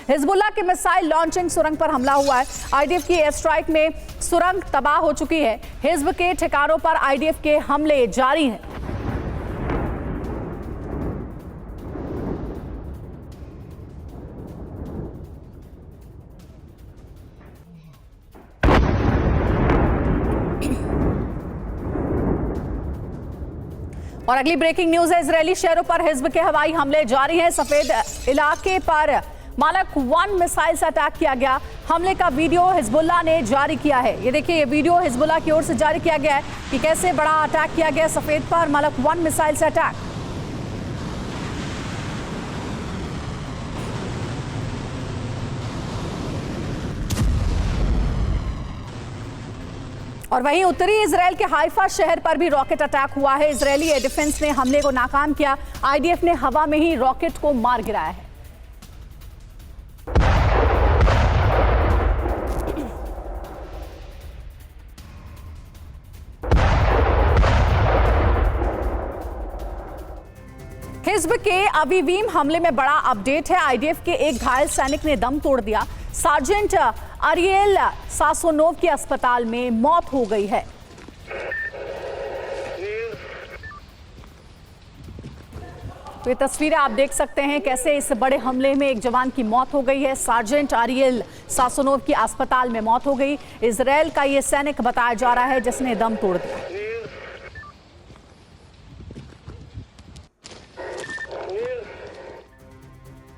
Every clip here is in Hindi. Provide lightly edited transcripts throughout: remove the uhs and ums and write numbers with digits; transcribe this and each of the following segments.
हिजबुल्लाह के मिसाइल लॉन्चिंग सुरंग पर हमला हुआ है। आईडीएफ की एयर स्ट्राइक में सुरंग तबाह हो चुकी है। हिजब के ठिकानों पर आईडीएफ के हमले जारी हैं। और अगली ब्रेकिंग न्यूज है, इजरायली शहरों पर हिजब के हवाई हमले जारी हैं। सफेद इलाके पर मालक 1 मिसाइल से अटैक किया गया। हमले का वीडियो हिजबुल्लाह ने जारी किया है। ये देखिए, ये वीडियो हिजबुल्लाह की ओर से जारी किया गया है कि कैसे बड़ा अटैक किया गया सफेद पर मालक 1 मिसाइल से अटैक। और वहीं उत्तरी इजराइल के हाइफा शहर पर भी रॉकेट अटैक हुआ है। इजरायली एयर डिफेंस ने हमले को नाकाम किया। आईडीएफ ने हवा में ही रॉकेट को मार गिराया है। हिजब के अवीवीम हमले में बड़ा अपडेट है। आईडीएफ के एक घायल सैनिक ने दम तोड़ दिया। सार्जेंट अरियल सासोनोव की अस्पताल में मौत हो गई है। तो ये तस्वीरें आप देख सकते हैं कैसे इस बड़े हमले में एक जवान की मौत हो गई है। सार्जेंट अरियल सासोनोव की अस्पताल में मौत हो गई। इजराइल का ये सैनिक बताया जा रहा है जिसने दम तोड़ दिया।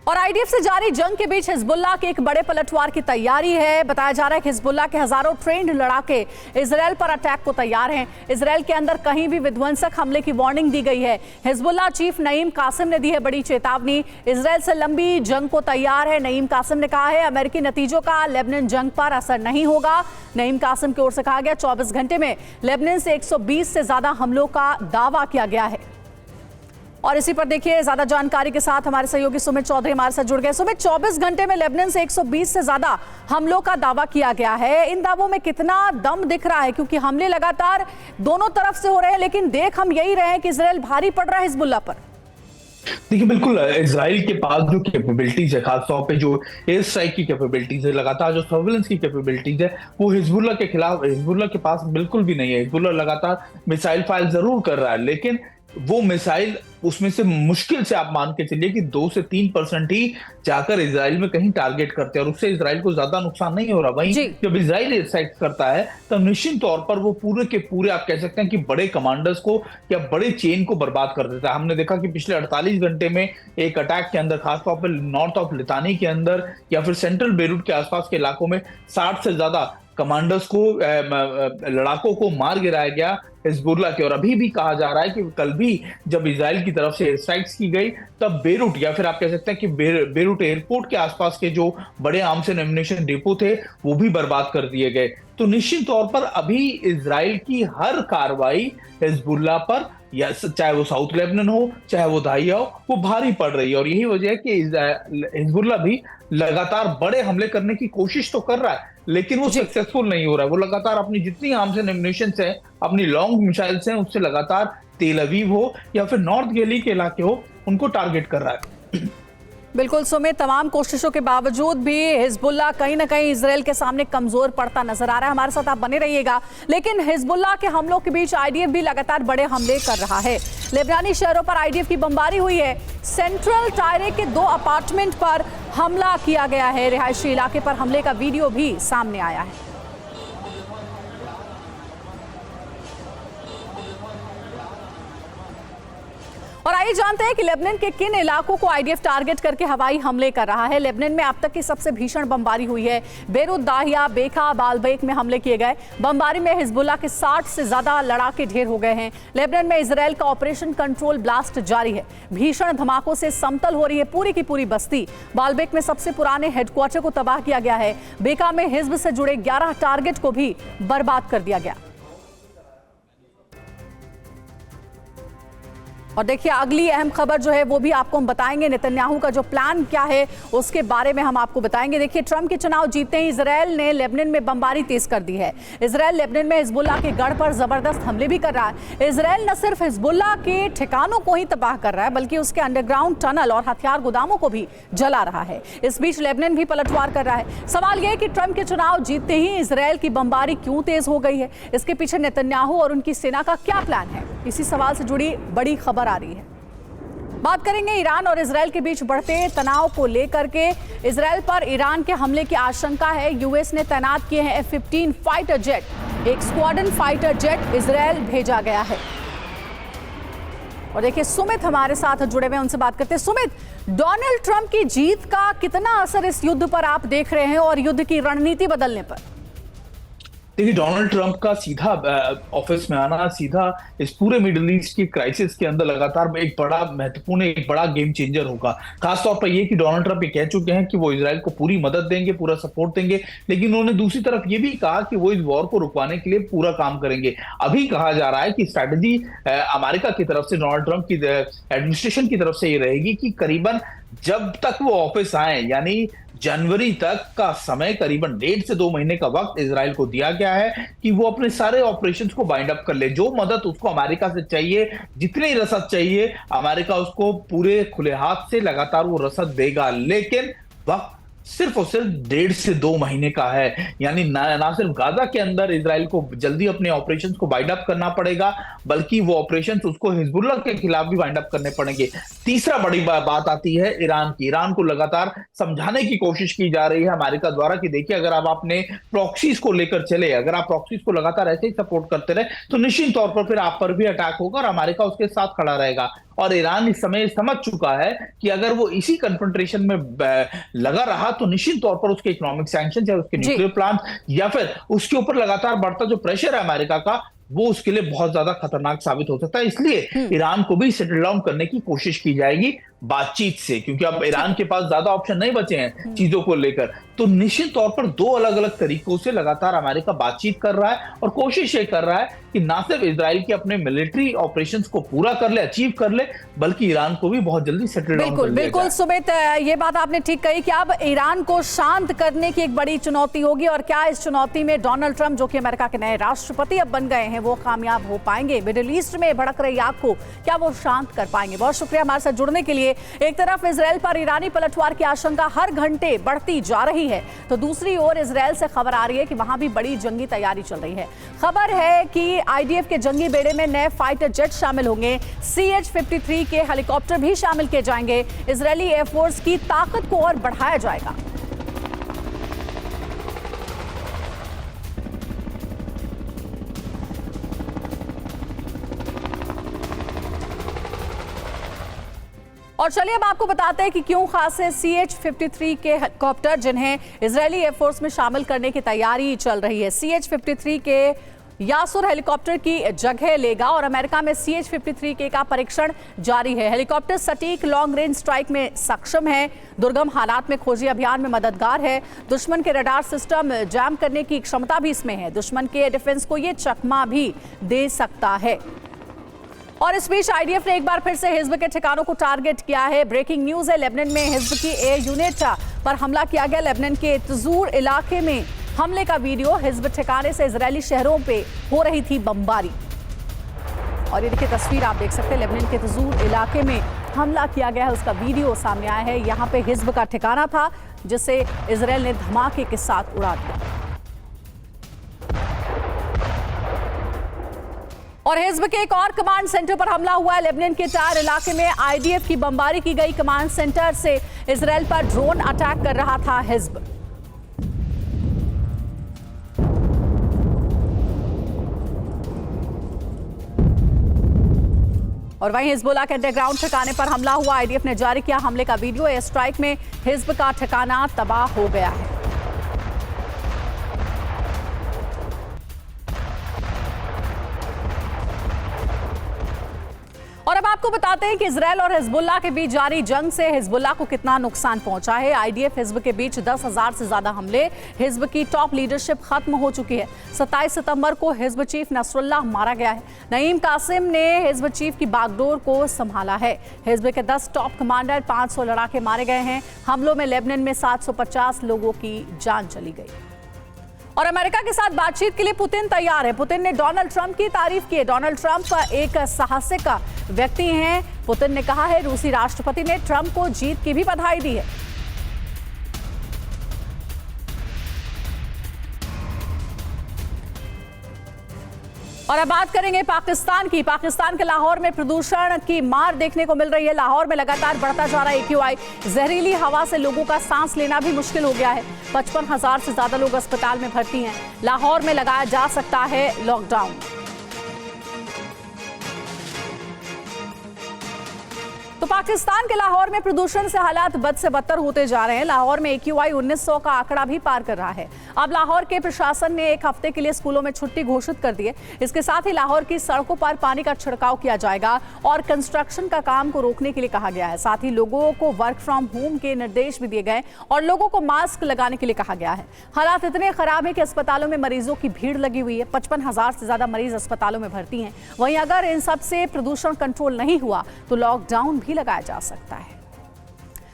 और आईडीएफ से जारी जंग के बीच हिजबुल्लाह के एक बड़े पलटवार की तैयारी है। बताया जा रहा है कि हिजबुल्लाह के हजारों ट्रेंड लड़ाके इजराइल पर अटैक को तैयार हैं। इजराइल के अंदर कहीं भी विध्वंसक हमले की वार्निंग दी गई है। हिजबुल्लाह चीफ नईम कासिम ने दी है बड़ी चेतावनी। इजराइल से लंबी जंग को तैयार है। नईम कासिम ने कहा है अमेरिकी नतीजों का लेबनान जंग पर असर नहीं होगा। नईम कासिम की ओर से कहा गया 24 घंटे में लेबनान से 120 से ज्यादा हमलों का दावा किया गया है। और इसी पर देखिए ज्यादा जानकारी के साथ हमारे सहयोगी सुमित चौधरी हमारे साथ जुड़ गए। सुमित, 24 घंटे में लेबनान से 120 से ज्यादा हमलों का दावा किया गया है। इन दावों में कितना दम दिख रहा है, क्योंकि हमले लगातार दोनों तरफ से हो रहे हैं, लेकिन देख हम यही रहे हैं कि इजराइल भारी पड़ रहा है हिजबुल्लाह पर। देखिए, बिल्कुल इजराइल के पास जो कैपेबिलिटीज है, खासतौर पे जो एयर स्ट्राइक की कैपेबिलिटीज है, लगातार जो सर्विलेंस की कैपेबिलिटीज है, वो हिजबुल्लाह के खिलाफ हिजबुल्लाह के पास बिल्कुल भी नहीं है। हिजबुल्लाह लगातार मिसाइल फायर जरूर कर रहा है, लेकिन वो मिसाइल उसमें से मुश्किल से आप मान के चलिए कि 2 से 3% ही जाकर इजराइल में कहीं टारगेट करते हैं और उससे इजराइल को ज्यादा नुकसान नहीं हो रहा। वहीं जब इजराइल एयर स्ट्राइक करता है तब निश्चित तौर पर वो पूरे के पूरे आप कह सकते हैं कि बड़े कमांडर्स को या बड़े चेन को बर्बाद कर देता है। हमने देखा कि पिछले 48 घंटे में एक अटैक के अंदर, खासतौर पर नॉर्थ ऑफ लितानी के अंदर या फिर सेंट्रल बेरूट के आसपास के इलाकों में 60 से ज्यादा कमांडर्स को, लड़ाकों को मार गिराया गया हिजबुल्लाह के। और अभी भी कहा जा रहा है कि कल भी जब इजराइल की तरफ से एयर स्ट्राइक्स की गई तब बेरूट या फिर आप कह सकते हैं कि बेरूट एयरपोर्ट के आसपास के जो बड़े आर्म्स एंड एम्युनिशन डिपो थे वो भी बर्बाद कर दिए गए। तो निश्चित तौर पर अभी इजराइल की हर कार्रवाई हिजबुल्लाह पर, या चाहे वो साउथ लेबनान हो चाहे वो दाहिया हो, वो भारी पड़ रही है। और यही वजह है कि हिजबुल्लाह भी लगातार बड़े हमले करने की कोशिश तो कर रहा है, लेकिन वो सक्सेसफुल नहीं हो रहा है। वो लगातार अपनी जितनी आर्म्स एंड एम्युनिशन है, अपनी लॉन्ग मिसाइल्स हैं, उससे लगातार तेल अवीव हो या फिर नॉर्थ गैली के इलाके हो, उनको टारगेट कर रहा है। बिल्कुल सुमित, तमाम कोशिशों के बावजूद भी हिजबुल्लाह कहीं ना कहीं इजराइल के सामने कमजोर पड़ता नजर आ रहा है। हमारे साथ आप बने रहिएगा। लेकिन हिजबुल्लाह के हमलों के बीच आईडीएफ भी लगातार बड़े हमले कर रहा है। लेबनानी शहरों पर आईडीएफ की बमबारी हुई है। सेंट्रल टायरे के 2 अपार्टमेंट पर हमला किया गया है। रिहायशी इलाके पर हमले का वीडियो भी सामने आया है। और आइए जानते हैं कि लेबनान के किन इलाकों को आईडीएफ टारगेट करके हवाई हमले कर रहा है। लेबनान में अब तक की सबसे भीषण बमबारी हुई है। बेरूत, दाहिया, बेका, बालबेक में हमले किए गए। बमबारी में हिजबुल्लाह के 60 से ज्यादा लड़ाके ढेर हो गए हैं। लेबनान में इजराइल का ऑपरेशन कंट्रोल ब्लास्ट जारी है। भीषण धमाकों से समतल हो रही है पूरी की पूरी बस्ती। बालबेक में सबसे पुराने हेडक्वार्टर को तबाह किया गया है। बेका में हिजब से जुड़े 11 टारगेट को भी बर्बाद कर दिया गया। और देखिए अगली अहम खबर जो है वो भी आपको हम बताएंगे। नेतन्याहू का जो प्लान क्या है उसके बारे में हम आपको बताएंगे। देखिए ट्रंप के चुनाव जीतते ही इजराइल ने लेबनान में बमबारी तेज कर दी है। इजराइल लेबनान में हिजबुल्लाह के गढ़ पर जबरदस्त हमले भी कर रहा है। इजराइल न सिर्फ हिजबुल्लाह के ठिकानों को ही तबाह कर रहा है बल्कि उसके अंडरग्राउंड टनल और हथियार गोदामों को भी जला रहा है। इस बीच लेबनान भी पलटवार कर रहा है। सवाल यह है कि ट्रंप के चुनाव जीतते ही इजराइल की बमबारी क्यों तेज हो गई है? इसके पीछे नेतन्याहू और उनकी सेना का क्या प्लान है? इसी सवाल से जुड़ी बड़ी खबर आ रही है। बात करेंगे ईरान और इजराइल के बीच बढ़ते तनाव को लेकर के। इजराइल पर ईरान के हमले की आशंका है। यूएस ने तैनात किए हैं F-15 फाइटर जेट। एक स्क्वाड्रन फाइटर जेट इजराइल भेजा गया है। और देखिए सुमित हमारे साथ जुड़े हुए, उनसे बात करते हैं। सुमित, डोनाल्ड ट्रंप की जीत का कितना असर इस युद्ध पर आप देख रहे हैं और युद्ध की रणनीति बदलने पर? देखिए डोनाल्ड ट्रंप का सीधा ऑफिस में आना, सीधा इस पूरे मिडिल ईस्ट की क्राइसिस के अंदर लगातार एक बड़ा महत्वपूर्ण, एक बड़ा गेम चेंजर होगा। खासतौर पर ये कि डोनाल्ड ट्रंप ये कह चुके हैं कि वो इजराइल को पूरी मदद देंगे, पूरा सपोर्ट देंगे, लेकिन उन्होंने दूसरी तरफ ये भी कहा कि वो इस वॉर को रुकवाने के लिए पूरा काम करेंगे। अभी कहा जा रहा है कि स्ट्रैटेजी अमेरिका की तरफ से, डोनाल्ड ट्रंप की एडमिनिस्ट्रेशन की तरफ से ये रहेगी कि करीबन जब तक वो ऑफिस आए, यानी जनवरी तक का समय, करीबन 1.5 से 2 महीने का वक्त इजराइल को दिया गया है कि वो अपने सारे ऑपरेशंस को बाइंड अप कर ले। जो मदद उसको अमेरिका से चाहिए, जितनी रसद चाहिए, अमेरिका उसको पूरे खुले हाथ से लगातार वो रसद देगा। लेकिन वक्त सिर्फ और सिर्फ 1.5 से 2 महीने का है। यानी ना सिर्फ गाजा के अंदर इजराइल को जल्दी अपने ऑपरेशंस को बाइंड अप करना पड़ेगा, बल्कि वो ऑपरेशंस उसको हिजबुल्लाह के खिलाफ भी बाइंड अप करने पड़ेंगे। तीसरा बड़ी बात आती है ईरान की। ईरान को लगातार समझाने की कोशिश की जा रही है अमेरिका द्वारा कि देखिए, अगर आप अपने प्रॉक्सीज को लेकर चले, अगर आप प्रॉक्सीज को लगातार ऐसे ही सपोर्ट करते रहे तो निश्चित तौर पर फिर आप पर भी अटैक होगा और अमेरिका उसके साथ खड़ा रहेगा। और ईरान इस समय समझ चुका है कि अगर वो इसी कन्फ्रंटेशन में लगा रहा तो निश्चित तौर पर उसके इकोनॉमिक सैंक्शन, चाहे उसके न्यूक्लियर प्लांट या फिर उसके ऊपर लगातार बढ़ता जो प्रेशर है अमेरिका का, वो उसके लिए बहुत ज्यादा खतरनाक साबित हो सकता है। इसलिए ईरान को भी सेटल डाउन करने की कोशिश की जाएगी बातचीत से, क्योंकि अब ईरान के पास ज्यादा ऑप्शन नहीं बचे हैं चीजों को लेकर। तो निश्चित तौर पर 2 अलग अलग तरीकों से लगातार अमेरिका बातचीत कर रहा है और कोशिश ये कर रहा है कि ना सिर्फ इजराइल के अपने मिलिट्री ऑपरेशंस को पूरा कर ले, अचीव कर ले, बल्कि ईरान को भी बहुत जल्दी सेटल डाउन कर ले। बिल्कुल सुमित, ये बात आपने ठीक कही कि अब ईरान को शांत करने की एक बड़ी चुनौती होगी। और क्या इस चुनौती में डोनाल्ड ट्रंप, जो कि अमेरिका के नए राष्ट्रपति अब बन गए हैं, वो कामयाब हो पाएंगे? मिडिल ईस्ट में भड़क रही आग को क्या वो शांत कर पाएंगे? बहुत शुक्रिया हमारे साथ जुड़ने के लिए। एक तरफ इजराइल पर ईरानी पलटवार की आशंका हर घंटे बढ़ती जा रही है, तो दूसरी ओर इजराइल से खबर आ रही है कि वहां भी बड़ी जंगी तैयारी चल रही है। खबर है कि आईडीएफ के जंगी बेड़े में नए फाइटर जेट शामिल होंगे, CH-53 के हेलीकॉप्टर भी शामिल किए जाएंगे। इजरायली एयरफोर्स की ताकत को और बढ़ाया जाएगा। और चलिए अब आपको बताते हैं कि क्यों खास है CH-53 के हेलीकॉप्टर, जिन्हें इजरायली एयरफोर्स में शामिल करने की तैयारी चल रही है। CH-53 के यासुर हेलीकॉप्टर की जगह लेगा और अमेरिका में CH-53 के का परीक्षण जारी है। हेलीकॉप्टर सटीक लॉन्ग रेंज स्ट्राइक में सक्षम है, दुर्गम हालात में खोजी अभियान में मददगार है, दुश्मन के रडार सिस्टम जैम करने की क्षमता भी इसमें है, दुश्मन के डिफेंस को ये चकमा भी दे सकता है। और इस बीच आईडीएफ ने एक बार फिर से हिजब के ठिकानों को टारगेट किया है। ब्रेकिंग न्यूज है, लेबनान में हिजब की एयर यूनिट पर हमला किया गया। लेबनान के तजूर इलाके में हमले का वीडियो, हिजब ठिकाने से इजरायली शहरों पे हो रही थी बमबारी। और ये देखिए तस्वीर आप देख सकते हैं, लेबनान के तजूर इलाके में हमला किया गया है, उसका वीडियो सामने आया है। यहाँ पे हिजब का ठिकाना था जिसे इजरायल ने धमाके के साथ उड़ा दिया। और हिजब के एक और कमांड सेंटर पर हमला हुआ है। लेबनान के टायर इलाके में आईडीएफ की बमबारी की गई। कमांड सेंटर से इजरायल पर ड्रोन अटैक कर रहा था हिजब। और वहीं हिजबुल्लाह के अंडरग्राउंड ठिकाने पर हमला हुआ। आईडीएफ ने जारी किया हमले का वीडियो। एयर स्ट्राइक में हिजब का ठिकाना तबाह हो गया है। और अब आपको बताते हैं कि इजरायल और हिजबुल्लाह के बीच जारी जंग से हिजबुल्लाह को कितना नुकसान पहुंचा है। आईडीएफ हिजब के बीच 10,000 से ज्यादा हमले, हिजब की टॉप लीडरशिप खत्म हो चुकी है। 27 सितंबर को हिजब चीफ नसरुल्लाह मारा गया है। नईम कासिम ने हिजब चीफ की बागडोर को संभाला है। हिजब के 10 टॉप कमांडर, 500 लड़ाके मारे गए हैं। हमलों में लेबनान में 750 लोगों की जान चली गई। और अमेरिका के साथ बातचीत के लिए पुतिन तैयार है। पुतिन ने डोनाल्ड ट्रंप की तारीफ की है। डोनाल्ड ट्रंप एक साहसिक व्यक्ति हैं। पुतिन ने कहा है रूसी राष्ट्रपति ने ट्रंप को जीत की भी बधाई दी है। और अब बात करेंगे पाकिस्तान की। पाकिस्तान के लाहौर में प्रदूषण की मार देखने को मिल रही है। लाहौर में लगातार बढ़ता जा रहा है AQI। जहरीली हवा से लोगों का सांस लेना भी मुश्किल हो गया है। 55,000 से ज्यादा लोग अस्पताल में भर्ती हैं। लाहौर में लगाया जा सकता है लॉकडाउन। तो पाकिस्तान के लाहौर में प्रदूषण से हालात बद से बदतर होते जा रहे हैं। लाहौर में AQI 1900 का आंकड़ा भी पार कर रहा है। अब लाहौर के प्रशासन ने एक हफ्ते के लिए स्कूलों में छुट्टी घोषित कर दी है। इसके साथ ही लाहौर की सड़कों पर पानी का छिड़काव किया जाएगा और कंस्ट्रक्शन का काम को रोकने के लिए कहा गया है। साथ ही लोगों को वर्क फ्रॉम होम के निर्देश भी दिए गए और लोगों को मास्क लगाने के लिए कहा गया है। हालात इतने खराब है कि अस्पतालों में मरीजों की भीड़ लगी हुई है। 55,000 से ज्यादा मरीज अस्पतालों में भर्ती हैं। वहीं अगर इन सब से प्रदूषण कंट्रोल नहीं हुआ तो लॉकडाउन भी लगाया जा सकता है।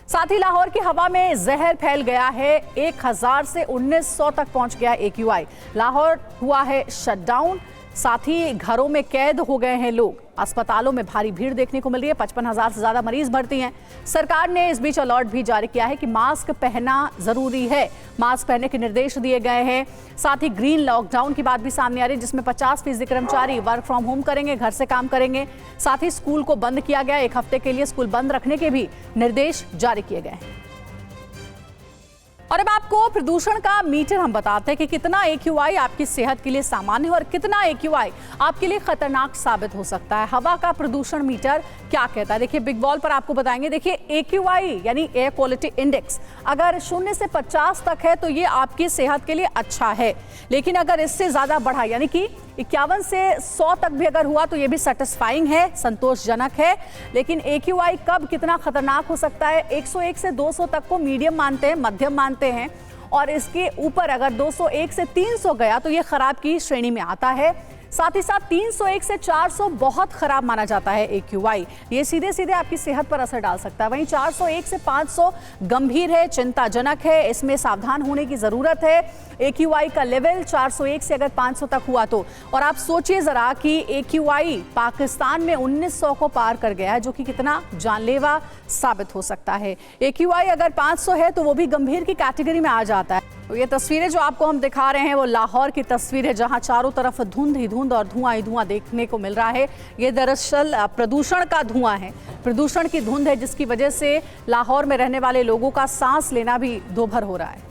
साथ ही लाहौर की हवा में जहर फैल गया है। 1000 से 1900 तक पहुंच गया AQI। लाहौर हुआ है शटडाउन। साथ ही घरों में कैद हो गए हैं लोग। अस्पतालों में भारी भीड़ देखने को मिल रही है। 55,000 से ज्यादा मरीज भर्ती हैं। सरकार ने इस बीच अलर्ट भी जारी किया है कि मास्क पहनना जरूरी है। मास्क पहनने के निर्देश दिए गए हैं। साथ ही ग्रीन लॉकडाउन की बात भी सामने आ रही है, जिसमें 50% कर्मचारी वर्क फ्रॉम होम करेंगे, घर से काम करेंगे। साथ ही स्कूल को बंद किया गया। एक हफ्ते के लिए स्कूल बंद रखने के भी निर्देश जारी किए गए हैं। और अब आपको प्रदूषण का मीटर हम बताते हैं कि कितना AQI आपकी सेहत के लिए सामान्य है और कितना AQI आपके लिए खतरनाक साबित हो सकता है। हवा का प्रदूषण मीटर क्या कहता है, देखिए बिग बॉल पर आपको बताएंगे। देखिए AQI यानी एयर क्वालिटी इंडेक्स अगर 0 से 50 तक है तो ये आपकी सेहत के लिए अच्छा है। लेकिन अगर इससे ज्यादा बढ़ा यानी कि 51 से 100 तक भी अगर हुआ तो ये भी सेटिस्फाइंग है, संतोषजनक है। लेकिन AQI कब कितना खतरनाक हो सकता है, 101 से 200 तक को मीडियम मानते हैं, मध्यम मानते हैं। और इसके ऊपर अगर 201 से 300 गया तो ये खराब की श्रेणी में आता है। साथ ही साथ 301 से 400 बहुत खराब माना जाता है AQI। ये सीधे सीधे आपकी सेहत पर असर डाल सकता है। वहीं 401 से 500 गंभीर है, चिंताजनक है, इसमें सावधान होने की जरूरत है। AQI का लेवल 401 से अगर 500 तक हुआ तो, और आप सोचिए जरा कि AQI पाकिस्तान में 1900 को पार कर गया है, जो कि कितना जानलेवा साबित हो सकता है। AQI अगर 500 है तो वो भी गंभीर की कैटेगरी में आ जाता है। तो ये तस्वीरें जो आपको हम दिखा रहे हैं वो लाहौर की तस्वीर है, जहां चारों तरफ धुंध ही धुंध और धुआं ही धुआं देखने को मिल रहा है। ये दरअसल प्रदूषण का धुआं है, प्रदूषण की धुंध है, जिसकी वजह से लाहौर में रहने वाले लोगों का सांस लेना भी दूभर हो रहा है।